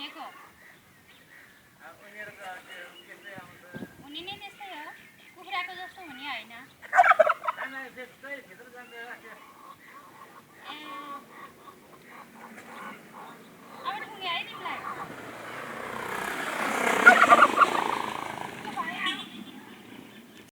उनीको उनी नै त्यस्तै हो कुखुराको जस्तो हुने होइन ए